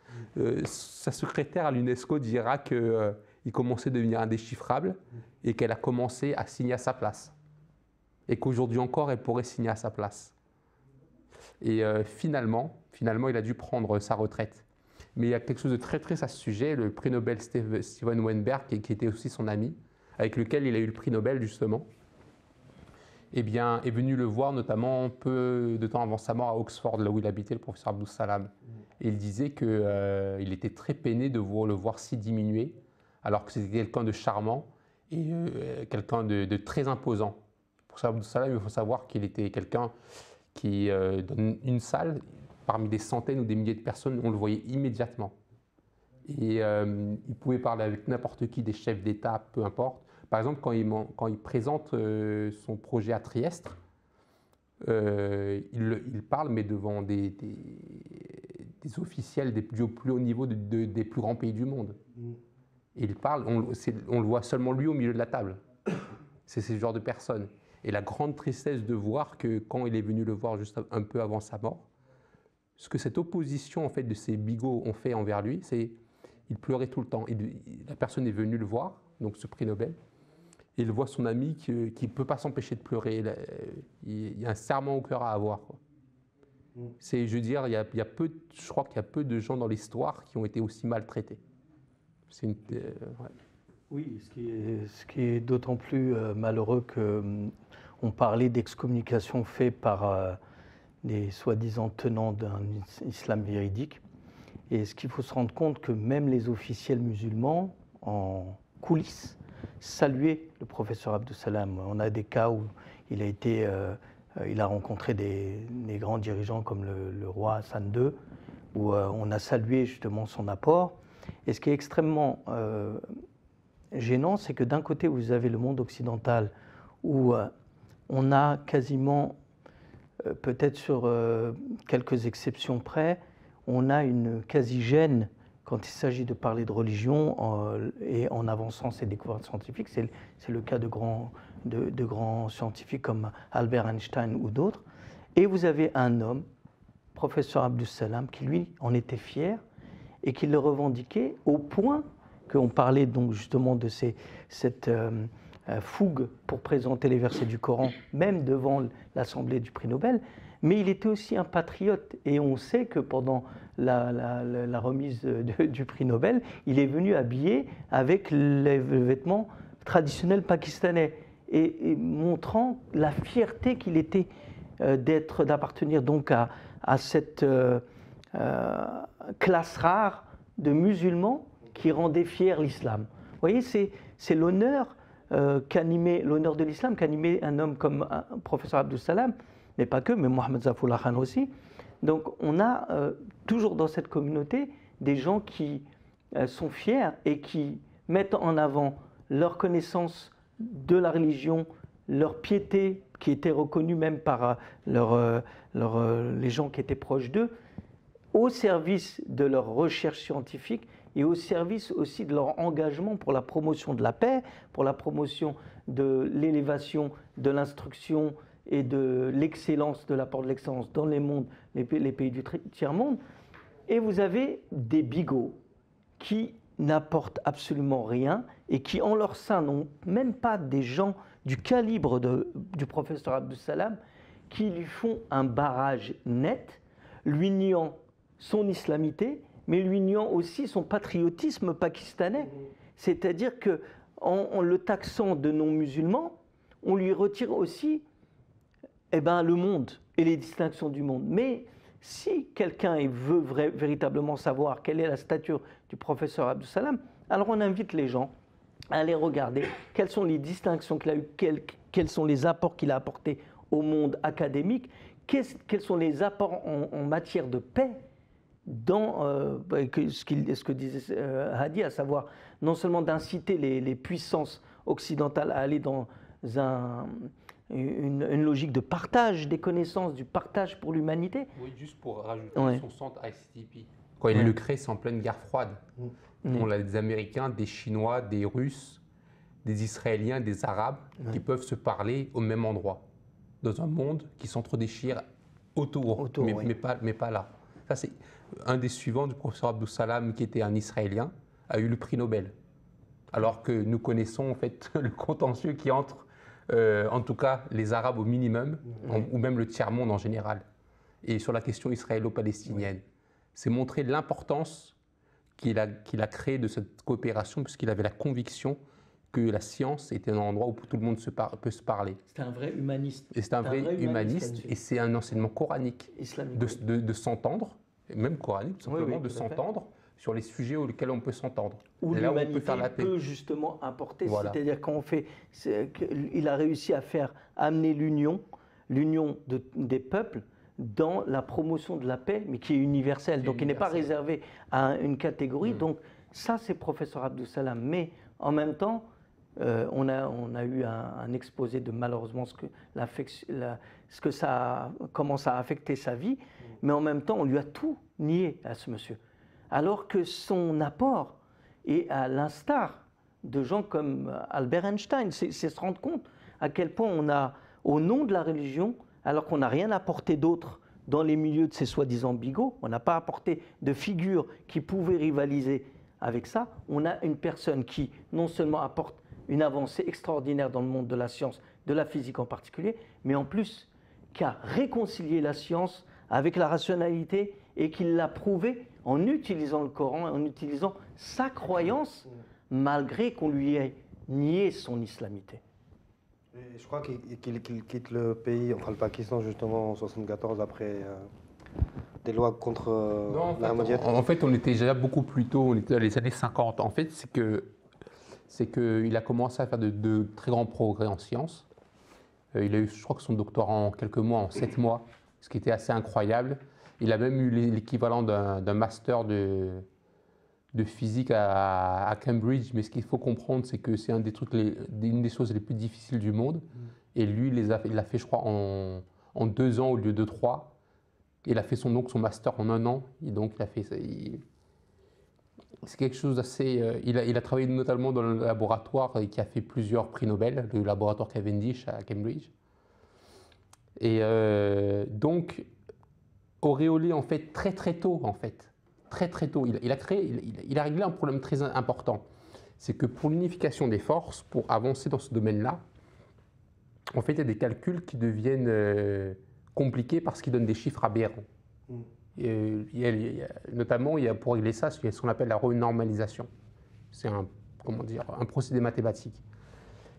Sa secrétaire à l'UNESCO dira qu'il commençait à devenir indéchiffrable et qu'elle a commencé à signer à sa place, et qu'aujourd'hui encore, elle pourrait signer à sa place. Et finalement, il a dû prendre sa retraite. Mais il y a quelque chose de très triste à ce sujet, le prix Nobel Steven Weinberg, qui était aussi son ami, avec lequel il a eu le prix Nobel justement, eh bien, est venu le voir notamment peu de temps avant sa mort à Oxford, là où il habitait, le professeur Abdus Salam. Et il disait qu'il était très peiné de le voir si diminué, alors que c'était quelqu'un de charmant et quelqu'un de très imposant. Pour Abdus Salam, il faut savoir qu'il était quelqu'un qui, dans une salle, parmi des centaines ou des milliers de personnes, on le voyait immédiatement. Et il pouvait parler avec n'importe qui, des chefs d'État, peu importe. Par exemple, quand il présente son projet à Trieste, il parle, mais devant des officiels du plus haut niveau des plus grands pays du monde. Et il parle, on le voit seulement lui au milieu de la table. C'est ce genre de personne. Et la grande tristesse de voir que quand il est venu le voir juste un peu avant sa mort, ce que cette opposition en fait, de ces bigots ont fait envers lui, c'est qu'il pleurait tout le temps. La personne est venue le voir, donc ce prix Nobel, et il voit son ami qui ne peut pas s'empêcher de pleurer. Il y a un serment au cœur à avoir, quoi. Je veux dire, je crois qu'il y a peu de gens dans l'histoire qui ont été aussi maltraités. Ouais. Oui, ce qui est d'autant plus malheureux qu'on parlait d'excommunication faite par les soi-disant tenants d'un islam véridique. Et ce qu'il faut se rendre compte que même les officiels musulmans, en coulisses, saluaient le professeur Abdus Salam. On a des cas où il a rencontré des grands dirigeants comme le roi Hassan II, où on a salué justement son apport. Et ce qui est extrêmement gênant, c'est que d'un côté, vous avez le monde occidental où on a quasiment, peut-être sur quelques exceptions près, on a une quasi-gêne quand il s'agit de parler de religion et en avançant ses découvertes scientifiques. C'est le cas de grands scientifiques comme Albert Einstein ou d'autres. Et vous avez un homme, professeur Abdus Salam, qui lui en était fier et qui le revendiquait au point qu'on parlait donc justement de cette fougue pour présenter les versets du Coran, même devant l'Assemblée du prix Nobel, mais il était aussi un patriote. Et on sait que pendant la remise du prix Nobel, il est venu habillé avec les vêtements traditionnels pakistanais, et montrant la fierté qu'il était d'appartenir donc à cette classe rare de musulmans qui rendait fier l'islam. Vous voyez, c'est l'honneur l'honneur de l'islam qu'animait un homme comme un professeur Abdus Salam, mais pas que, mais Mohamed Zafullah Khan aussi. Donc on a toujours dans cette communauté des gens qui sont fiers et qui mettent en avant leur connaissance de la religion, leur piété, qui était reconnue même par les gens qui étaient proches d'eux, au service de leur recherche scientifique et au service aussi de leur engagement pour la promotion de la paix, pour la promotion de l'élévation de l'instruction et de l'excellence, de l'apport de l'excellence dans les pays du tiers-monde. Et vous avez des bigots qui n'apportent absolument rien et qui, en leur sein, n'ont même pas des gens du calibre du professeur Abdus Salam, qui lui font un barrage net, lui niant son islamité, mais lui niant aussi son patriotisme pakistanais. C'est-à-dire qu'en le taxant de non-musulman, on lui retire aussi le monde et les distinctions du monde. Mais si quelqu'un veut véritablement savoir quelle est la stature du professeur Abdus Salam, alors on invite les gens à aller regarder quelles sont les distinctions qu'il a eues, quels sont les apports qu'il a apportés au monde académique, quels sont les apports en matière de paix dans ce que disait Hadi, à savoir non seulement d'inciter les puissances occidentales à aller dans une logique de partage des connaissances, du partage pour l'humanité. Oui, juste pour rajouter Ouais. son centre ICTP. Quand il le crée, c'est en pleine guerre froide. Mm. On a des Américains, des Chinois, des Russes, des Israéliens, des Arabes qui peuvent se parler au même endroit, dans un monde qui s'entre-déchire autour, Autour, oui. mais pas là. Ça, c'est un des suivants du professeur Abdus Salam, qui était un Israélien, a eu le prix Nobel. Alors que nous connaissons en fait le contentieux qui entre, en tout cas, les Arabes au minimum, ou même le tiers-monde en général. Et sur la question israélo-palestinienne, c'est montrer l'importance qu'il a créé de cette coopération, puisqu'il avait la conviction que la science était un endroit où tout le monde peut se parler. C'était un vrai humaniste. Et c'est un vrai humaniste, là-dessus. et c'est un enseignement coranique Islamique. de s'entendre, et même coranique, tout simplement, oui, de tout à fait. s'entendre sur les sujets auxquels on peut s'entendre. Où Et là, on peut l'humanité faire la paix. peut justement apporter. Voilà. C'est-à-dire il a réussi à amener l'union des peuples dans la promotion de la paix, mais qui est universelle. Donc il n'est pas réservé à une catégorie. Donc ça, c'est professeur Abdus Salam. Mais en même temps, on a eu un exposé de malheureusement comment ça a affecté sa vie. Mais en même temps, on lui a tout nié à ce monsieur. Alors que son apport est à l'instar de gens comme Albert Einstein. C'est se rendre compte à quel point on a, au nom de la religion, alors qu'on n'a rien apporté d'autre dans les milieux de ces soi-disant bigots, on n'a pas apporté de figure qui pouvait rivaliser avec ça, on a une personne qui non seulement apporte une avancée extraordinaire dans le monde de la science, de la physique en particulier, mais en plus qui a réconcilié la science avec la rationalité et qui l'a prouvé en utilisant le Coran, en utilisant sa croyance, malgré qu'on lui ait nié son islamité. Et je crois qu'il quitte le pays, enfin le Pakistan justement en 1974 après des lois contre l'Ahmadiyya. En fait, on était déjà beaucoup plus tôt, on était dans les années 50. En fait, c'est qu'il a commencé à faire de très grands progrès en sciences. Il a eu, je crois que son doctorat en quelques mois, en 7 mois, ce qui était assez incroyable. Il a même eu l'équivalent d'un master de physique à Cambridge, mais ce qu'il faut comprendre, c'est que c'est une des choses les plus difficiles du monde. Et lui, il l'a fait, je crois, en 2 ans au lieu de 3. Il a fait son master en 1 an. Et donc, il a fait ça. C'est quelque chose d'assez. Il a travaillé notamment dans le laboratoire qui a fait plusieurs prix Nobel, le laboratoire Cavendish à Cambridge. Et donc, auréolé en fait très tôt en fait. Très tôt, il a réglé un problème très important. C'est que pour l'unification des forces, pour avancer dans ce domaine-là, en fait, il y a des calculs qui deviennent compliqués parce qu'ils donnent des chiffres aberrants. Notamment, pour régler ça, il y a ce qu'on appelle la renormalisation. C'est un procédé mathématique.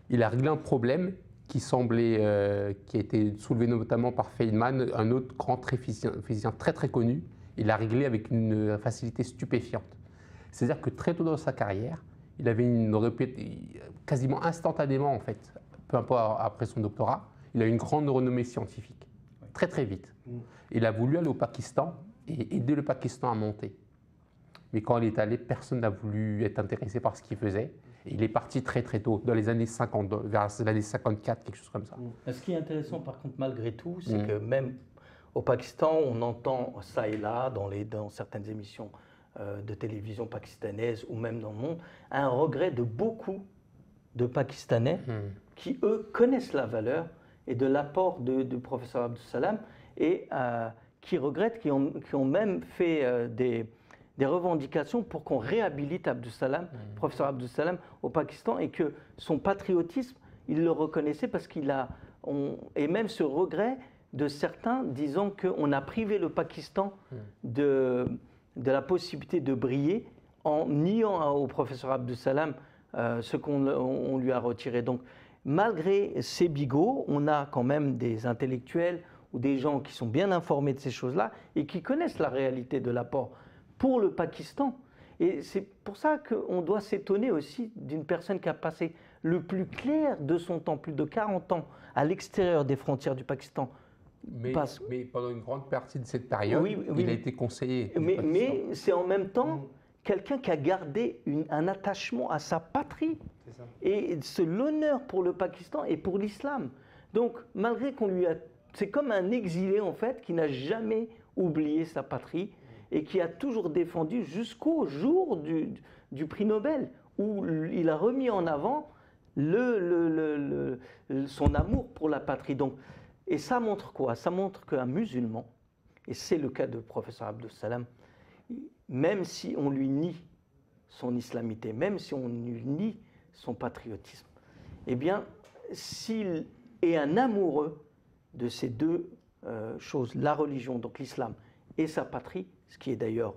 Il a réglé un problème qui a été soulevé notamment par Feynman, un autre grand physicien très connu. Il l'a réglé avec une facilité stupéfiante. C'est-à-dire que très tôt dans sa carrière, il avait quasiment instantanément, en fait, peu importe après son doctorat, il a eu une grande renommée scientifique, très vite. Il a voulu aller au Pakistan et aider le Pakistan à monter. Mais quand il est allé, personne n'a voulu être intéressé par ce qu'il faisait. Et il est parti très tôt, dans les années 50, vers l'année 54, quelque chose comme ça. Ce qui est intéressant, par contre, malgré tout, c'est que même au Pakistan, on entend ça et là, dans certaines émissions de télévision pakistanaises ou même dans le monde, un regret de beaucoup de Pakistanais qui, eux, connaissent la valeur et de l'apport du professeur Abdus Salam et qui regrettent, qui ont même fait des revendications pour qu'on réhabilite Abdus Salam, professeur Abdus Salam, au Pakistan, et que son patriotisme, il le reconnaissait parce et même ce regret de certains disant qu'on a privé le Pakistan de la possibilité de briller en niant au professeur Abdus Salam ce qu'on lui a retiré. Donc, malgré ces bigots, on a quand même des intellectuels ou des gens qui sont bien informés de ces choses-là et qui connaissent la réalité de l'apport pour le Pakistan. Et c'est pour ça qu'on doit s'étonner aussi d'une personne qui a passé le plus clair de son temps, plus de 40 ans, à l'extérieur des frontières du Pakistan. Mais pendant une grande partie de cette période, il a été conseiller. Mais c'est en même temps quelqu'un qui a gardé un attachement à sa patrie. Et c'est l'honneur pour le Pakistan et pour l'islam. Donc, malgré qu'on lui a... C'est comme un exilé, en fait, qui n'a jamais oublié sa patrie et qui a toujours défendu jusqu'au jour du prix Nobel, où il a remis en avant son amour pour la patrie. Donc, et ça montre quoi? Ça montre qu'un musulman, et c'est le cas du professeur Abdus Salam, même si on lui nie son islamité, même si on lui nie son patriotisme, eh bien, s'il est un amoureux de ces deux choses, la religion, donc l'islam, et sa patrie, ce qui est d'ailleurs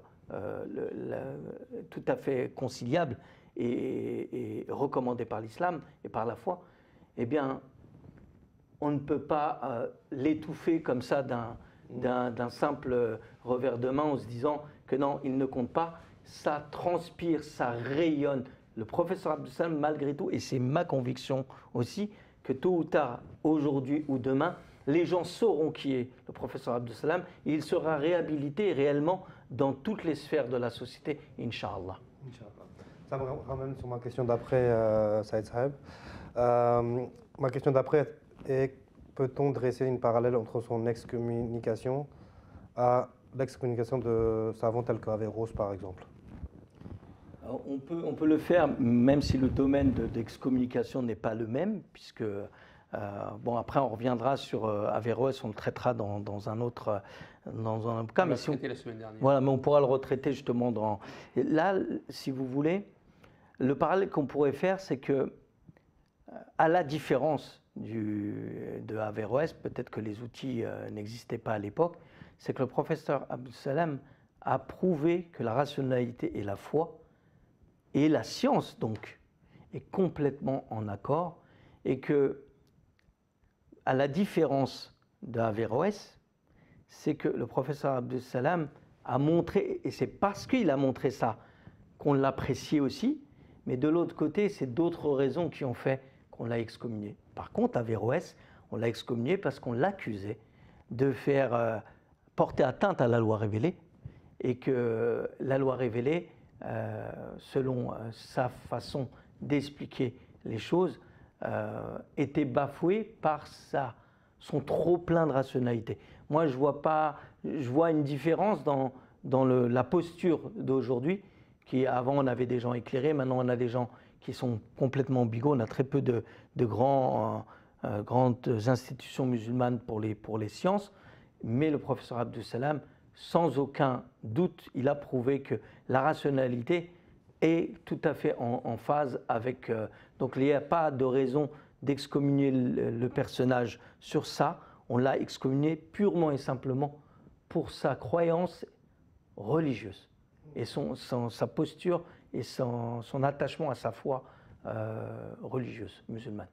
tout à fait conciliable et recommandé par l'islam et par la foi, eh bien, on ne peut pas l'étouffer comme ça d'un simple revers de main en se disant que non, il ne compte pas. Ça transpire, ça rayonne. Le professeur Abdus Salam, malgré tout, et c'est ma conviction aussi, que tôt ou tard, aujourd'hui ou demain, les gens sauront qui est le professeur Abdus Salam et il sera réhabilité réellement dans toutes les sphères de la société, Inch'Allah. Ça me ramène sur ma question d'après, Saïd Saheb. Ma question d'après est, peut-on dresser une parallèle entre son excommunication à l'excommunication de savants tels qu'Averroès, par exemple? On peut le faire, même si le domaine d'excommunication n'est pas le même, puisque, bon, après on reviendra sur Averroès, on le traitera dans un autre cas. On l'a traité la semaine dernière. Voilà, mais on pourra le retraiter justement Et là, si vous voulez, le parallèle qu'on pourrait faire, c'est que, à la différence de Averroès, peut-être que les outils n'existaient pas à l'époque, c'est que le professeur Abdus Salam a prouvé que la rationalité et la foi et la science, donc, est complètement en accord et que, à la différence d'Averroès, c'est que le professeur Abdus Salam a montré, et c'est parce qu'il a montré ça qu'on l'appréciait aussi, mais de l'autre côté, c'est d'autres raisons qui ont fait qu'on l'a excommunié. Par contre, Averroès, on l'a excommunié parce qu'on l'accusait de faire porter atteinte à la loi révélée et que la loi révélée, selon sa façon d'expliquer les choses, était bafouée par son trop plein de rationalité. Moi, je vois une différence dans la posture d'aujourd'hui, qui avant on avait des gens éclairés, maintenant on a des gens qui sont complètement bigots, on a très peu de grandes institutions musulmanes pour les sciences, mais le professeur Abdus Salam, sans aucun doute, il a prouvé que la rationalité est tout à fait en phase avec... donc il n'y a pas de raison d'excommunier le personnage sur ça. On l'a excommunié purement et simplement pour sa croyance religieuse et sa posture et son attachement à sa foi religieuse musulmane.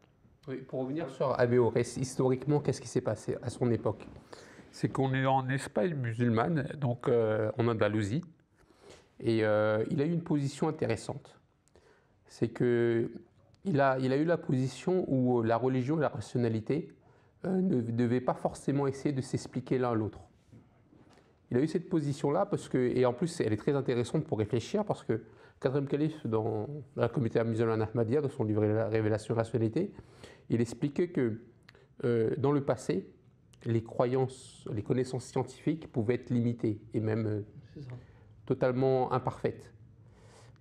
Oui, pour revenir sur Averroès, historiquement, qu'est-ce qui s'est passé à son époque? C'est qu'on est en Espagne musulmane, donc en Andalousie, et il a eu une position intéressante. C'est qu'il a eu la position où la religion et la rationalité ne devaient pas forcément essayer de s'expliquer l'un l'autre. Il a eu cette position-là, et en plus elle est très intéressante pour réfléchir, parce que quatrième calife dans la communauté musulmane Ahmadiyya, dans son livre Révélation et rationalité, il expliquait que dans le passé, les connaissances scientifiques pouvaient être limitées et même totalement imparfaites.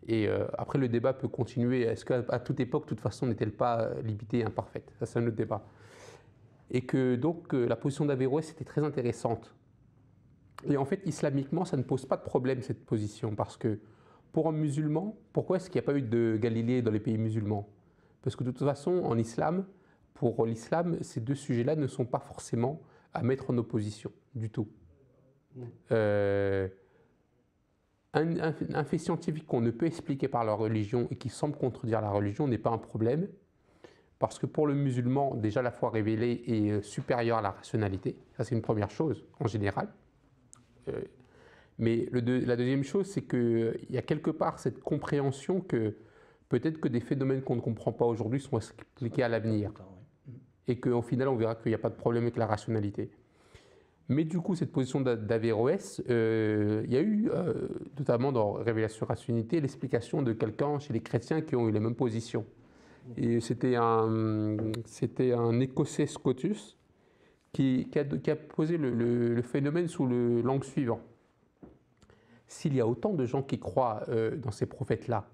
Et après, le débat peut continuer. Est-ce qu'à toute époque, de toute façon, n'est-elle pas limitée et imparfaite? Ça, c'est un autre débat. Et que donc, la position d'Averroès était très intéressante. Et en fait, islamiquement, ça ne pose pas de problème, cette position, parce que pour un musulman, pourquoi est-ce qu'il n'y a pas eu de Galilée dans les pays musulmans? Parce que de toute façon, en islam, pour l'islam, ces deux sujets-là ne sont pas forcément à mettre en opposition du tout. Un fait scientifique qu'on ne peut expliquer par la religion et qui semble contredire la religion n'est pas un problème, parce que pour le musulman, déjà la foi révélée est supérieure à la rationalité. Ça, c'est une première chose, en général. Mais la deuxième chose, c'est qu'il y a quelque part cette compréhension que peut-être que des phénomènes qu'on ne comprend pas aujourd'hui sont expliqués à l'avenir. Et qu'au final, on verra qu'il n'y a pas de problème avec la rationalité. Mais du coup, cette position d'Averroès, il y a eu, notamment dans Révélation et rationalité, l'explication de quelqu'un chez les chrétiens qui ont eu les mêmes positions. Et c'était un Écossais Scotus qui a posé le phénomène sous l'angle suivant. S'il y a autant de gens qui croient dans ces prophètes-là,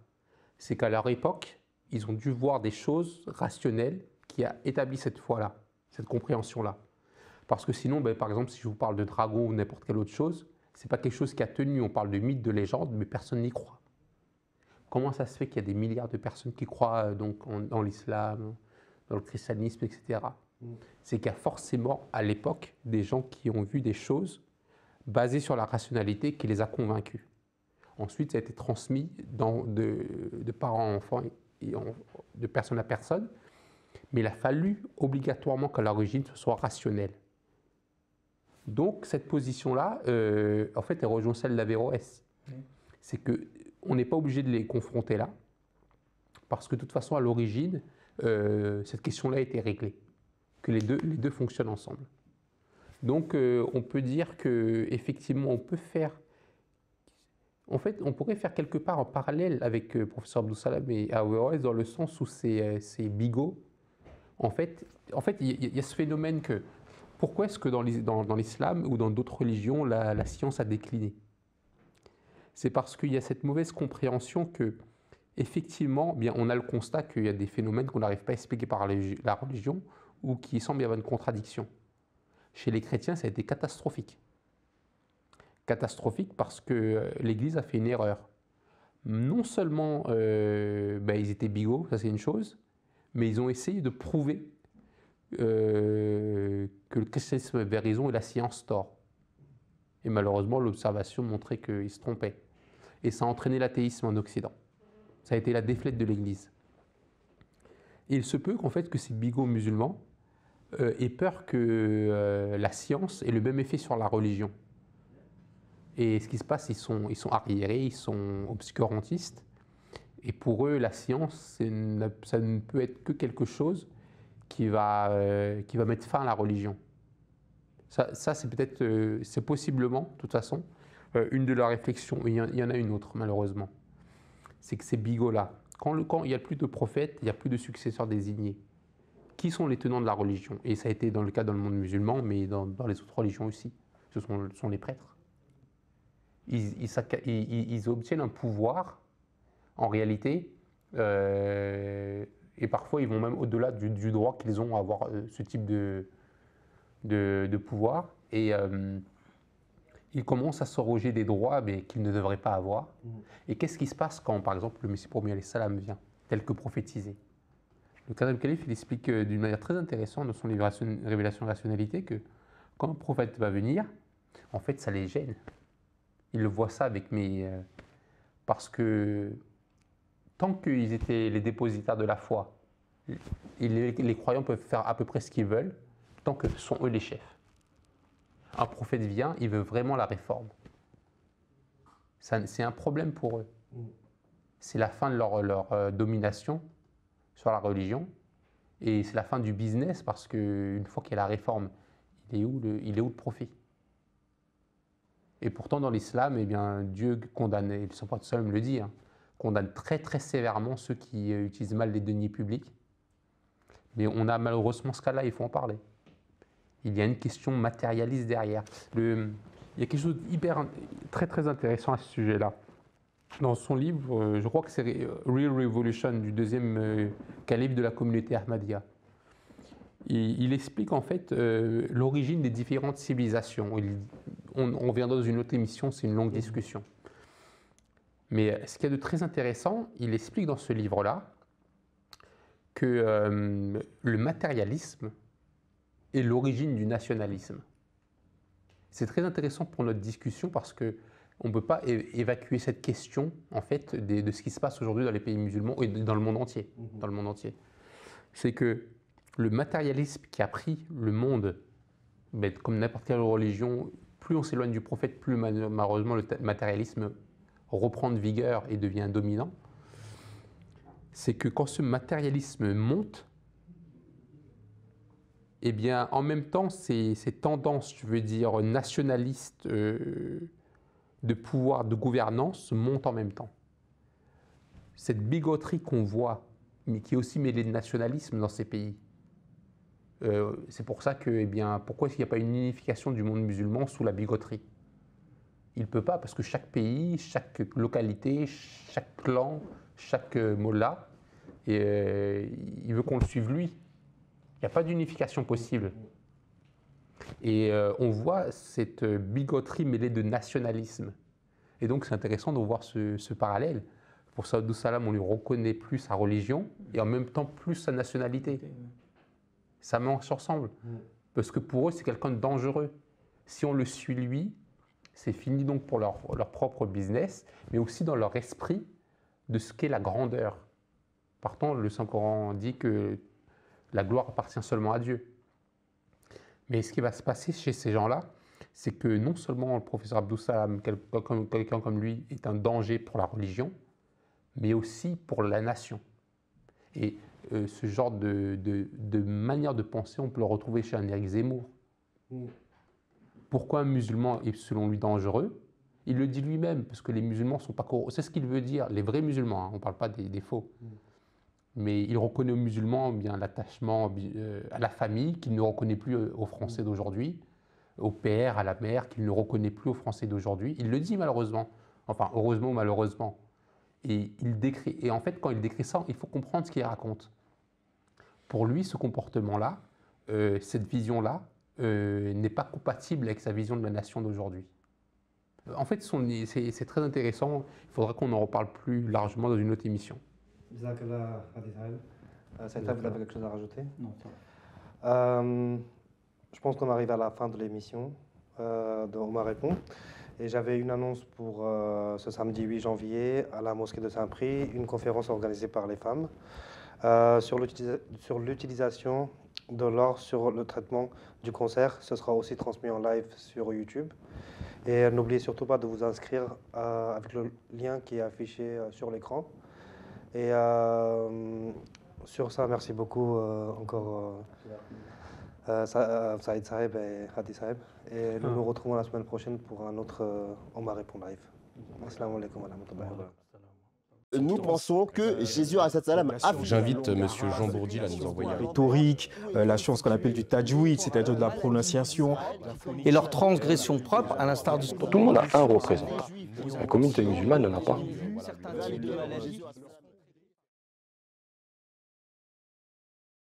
c'est qu'à leur époque, ils ont dû voir des choses rationnelles qui a établi cette foi-là, cette compréhension-là. Parce que sinon, par exemple, si je vous parle de dragon ou n'importe quelle autre chose, ce n'est pas quelque chose qui a tenu. On parle de mythes, de légendes, mais personne n'y croit. Comment ça se fait qu'il y a des milliards de personnes qui croient dans l'islam, dans le christianisme, etc. C'est qu'il y a forcément, à l'époque, des gens qui ont vu des choses basées sur la rationalité qui les a convaincus. Ensuite, ça a été transmis de parents à enfants et de personne à personne, mais il a fallu obligatoirement qu'à l'origine, ce soit rationnel. Donc, cette position-là, en fait, elle rejoint celle d'Averroès. C'est qu'on n'est pas obligé de les confronter là, parce que de toute façon, à l'origine, cette question-là a été réglée, que les deux fonctionnent ensemble. Donc, on peut dire qu'effectivement, on peut faire... En fait, on pourrait faire quelque part en parallèle avec professeur Abdou Salam et Averroès, dans le sens où c'est bigot. En fait, il y a ce phénomène que... Pourquoi est-ce que dans l'islam ou dans d'autres religions, la science a décliné? C'est parce qu'il y a cette mauvaise compréhension que, effectivement, bien, on a le constat qu'il y a des phénomènes qu'on n'arrive pas à expliquer par la religion ou qui semblent y avoir une contradiction. Chez les chrétiens, ça a été catastrophique. Catastrophique parce que l'Église a fait une erreur. Non seulement ils étaient bigots, ça c'est une chose, mais ils ont essayé de prouver que le christianisme avait raison et la science tort. Et malheureusement, l'observation montrait qu'ils se trompaient. Et ça a entraîné l'athéisme en Occident. Ça a été la défaite de l'Église. Et il se peut qu'en fait, que ces bigots musulmans aient peur que la science ait le même effet sur la religion. Et ce qui se passe, ils sont arriérés, ils sont obscurantistes. Et pour eux, la science, ça ne peut être que quelque chose qui va mettre fin à la religion. Ça c'est peut-être, c'est possiblement, de toute façon, une de leurs réflexions. Il y en a une autre, malheureusement. C'est que ces bigots-là, quand il n'y a plus de prophètes, il n'y a plus de successeurs désignés. Qui sont les tenants de la religion? Et ça a été dans le cas dans le monde musulman, mais dans les autres religions aussi. Ce sont les prêtres. Ils obtiennent un pouvoir, en réalité, et parfois ils vont même au-delà du droit qu'ils ont à avoir ce type de pouvoir, et ils commencent à s'arroger des droits mais qu'ils ne devraient pas avoir. Et qu'est-ce qui se passe quand, par exemple, le Messie premier alayhi salam vient, tel que prophétisé? Le quatrième calife, il explique d'une manière très intéressante dans son livre Révélation et rationalité que quand un prophète va venir, en fait, ça les gêne. Ils le voient ça avec parce que tant qu'ils étaient les dépositaires de la foi, les croyants peuvent faire à peu près ce qu'ils veulent, tant que ce sont eux les chefs. Un prophète vient, il veut vraiment la réforme. C'est un problème pour eux. C'est la fin de leur domination sur la religion, et c'est la fin du business, parce qu'une fois qu'il y a la réforme, il est où le profit? Et pourtant, dans l'islam, eh bien, Dieu condamne, et le prophète sallam le dit, condamne très très sévèrement ceux qui utilisent mal les deniers publics. Mais on a malheureusement ce cas-là, il faut en parler. Il y a une question matérialiste derrière. Il y a quelque chose très très intéressant à ce sujet-là. Dans son livre, je crois que c'est Real Revolution, du deuxième calife de la communauté Ahmadiyya. Il explique en fait l'origine des différentes civilisations. On reviendra dans une autre émission, c'est une longue discussion. Mais ce qu'il y a de très intéressant, il explique dans ce livre-là que le matérialisme est l'origine du nationalisme. C'est très intéressant pour notre discussion parce qu'on ne peut pas évacuer cette question en fait, de ce qui se passe aujourd'hui dans les pays musulmans et dans le monde entier. Dans le monde entier. C'est que le matérialisme qui a pris le monde, comme n'importe quelle religion, plus on s'éloigne du prophète, plus malheureusement le matérialisme reprend de vigueur et devient dominant. C'est que quand ce matérialisme monte, eh bien, en même temps, ces tendances, je veux dire, nationalistes de pouvoir, de gouvernance montent en même temps. Cette bigoterie qu'on voit mais qui est aussi mêlé de nationalisme dans ces pays. C'est pour ça que, eh bien, pourquoi est-ce qu'il n'y a pas une unification du monde musulman sous la bigoterie? Il ne peut pas, parce que chaque pays, chaque localité, chaque clan, chaque mollah, il veut qu'on le suive lui. Il n'y a pas d'unification possible. Et on voit cette bigoterie mêlée de nationalisme. Et donc c'est intéressant de voir ce parallèle. Pour Saad Abdus-Salam, on lui reconnaît plus sa religion et en même temps plus sa nationalité. Ça marche ensemble. Parce que pour eux, c'est quelqu'un de dangereux. Si on le suit lui, c'est fini donc pour leur propre business, mais aussi dans leur esprit de ce qu'est la grandeur. Partant, le Saint-Coran dit que la gloire appartient seulement à Dieu. Mais ce qui va se passer chez ces gens-là, c'est que non seulement le professeur Abdus-Salam, quelqu'un comme lui, est un danger pour la religion, mais aussi pour la nation. Et ce genre de manière de penser, on peut le retrouver chez un Éric Zemmour. Pourquoi un musulman est selon lui dangereux? Il le dit lui-même, parce que les musulmans ne sont pas corrompus. C'est ce qu'il veut dire, les vrais musulmans, hein, on ne parle pas des faux. Mais il reconnaît aux musulmans bien l'attachement à la famille qu'il ne reconnaît plus aux Français d'aujourd'hui, au père, à la mère qu'il ne reconnaît plus aux Français d'aujourd'hui. Il le dit malheureusement, enfin heureusement ou malheureusement. Et en fait, quand il décrit ça, il faut comprendre ce qu'il raconte. Pour lui, ce comportement-là, cette vision-là, n'est pas compatible avec sa vision de la nation d'aujourd'hui. En fait, c'est très intéressant. Il faudra qu'on en reparle plus largement dans une autre émission. Saïd, vous avez quelque chose à rajouter? Non. Je pense qu'on arrive à la fin de l'émission de Omar Répond. Et j'avais une annonce pour ce samedi 8 janvier à la mosquée de Saint-Prix, une conférence organisée par les femmes sur l'utilisation de l'or sur le traitement du cancer. Ce sera aussi transmis en live sur YouTube. Et n'oubliez surtout pas de vous inscrire avec le lien qui est affiché sur l'écran. Et sur ça, merci beaucoup encore Saïd Saheb et Hadi Saheb. Et nous nous retrouvons la semaine prochaine pour un autre Omar Répond live. Assalamu alaikum wa rahmatullahi wa barakatuh. Nous pensons que Jésus a J'invite M. Jean Bourdil à nous envoyer un rhétorique, la science qu'on appelle du tajwid, c'est-à-dire de la prononciation. Et leur transgression propre, à l'instar du... Tout le monde a un représentant. La communauté musulmane n'en a pas. Certains types de maladies.